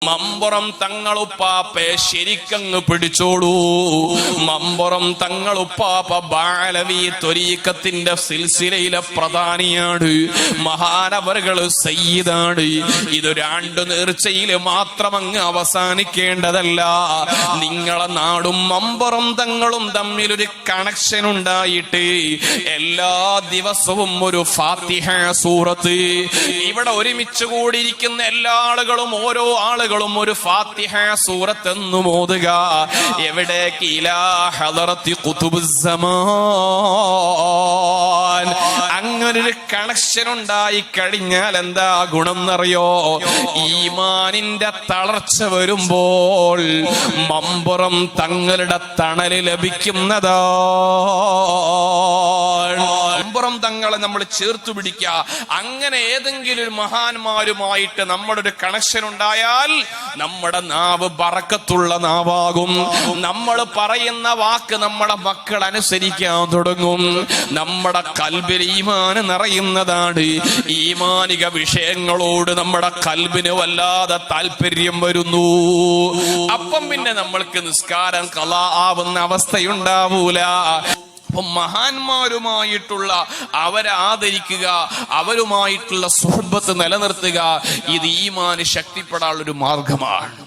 മമ്പുറം തങ്ങളുപ്പാപ്പെ ശരിക്കങ്ങ് പിടിച്ചോളൂ. മമ്പുറം തങ്ങളുപ്പാപ്പ ബാലവി ത്വരീഖത്തിന്റെ സിൽസിലയിലെ പ്രധാനിയാണ്. മഹാനവറുകൾ സയ്യിദാണ്. ഇത് രണ്ടു നേർച്ചയില് മാത്രം അങ്ങ് അവസാനിക്കേണ്ടതല്ല. നിങ്ങളെ നാടും മമ്പുറം തങ്ങളും തമ്മിലൊരു കണക്ഷൻ ഉണ്ടായിട്ട് എല്ലാ ദിവസവും ഒരു ഫാത്തിഹ സൂറത്ത്, ഇവിടെ ഒരുമിച്ച് കൂടിയിരിക്കുന്ന എല്ലാ ആളുകളും ഓരോ ആളുകളും ഒരു ഫാത്തിഹ സൂറത്ത് എന്ന് ഓതുക. എവിടേക്ക്? ഇലാ ഹളറത്തി ഖുതുബുസ്സമാൻ. അങ്ങനൊരു കണക്ഷൻ ഉണ്ടായി കഴിഞ്ഞാൽ എന്താ ഗുണം എന്നറിയോ? ഈമാനിന്റെ തളർച്ച വരുമ്പോൾ മമ്പുറം തങ്ങളുടെ തണല് ലഭിക്കുന്നതാ. മമ്പുറം തങ്ങളെ നമ്മൾ ചേർത്തു പിടിക്കുക. അങ്ങനെ ഏതെങ്കിലും ഒരു മഹാന്മാരുമായിട്ട് നമ്മുടെ ഒരു കണക്ഷൻ ഉണ്ടായാൽ നമ്മുടെ നാവ് ബറക്കത്തുള്ള നാവാകും. നമ്മൾ പറയുന്ന വാക്ക് നമ്മുടെ മക്കൾ അനുസരിക്കാൻ തുടങ്ങും. നമ്മുടെ കൽബിൽ ഈമാൻ നിറയുന്നതാണ്. ഈമാനിക വിഷയങ്ങളോട് നമ്മുടെ കൽബിന് വല്ലാതെ താല്പര്യം വരുന്നു. അപ്പം പിന്നെ നമ്മൾക്ക് നിസ്കാരം ഖളാ ആവുന്ന അവസ്ഥയുണ്ടാവൂല. മഹാന്മാരുമായിട്ടുള്ള അവരെ ആദരിക്കുക, അവരുമായിട്ടുള്ള സുഹബത്ത് നിലനിർത്തുക, ഇത് ഈമാന് ശക്തിപ്പെടാനുള്ളൊരു മാർഗമാണ്.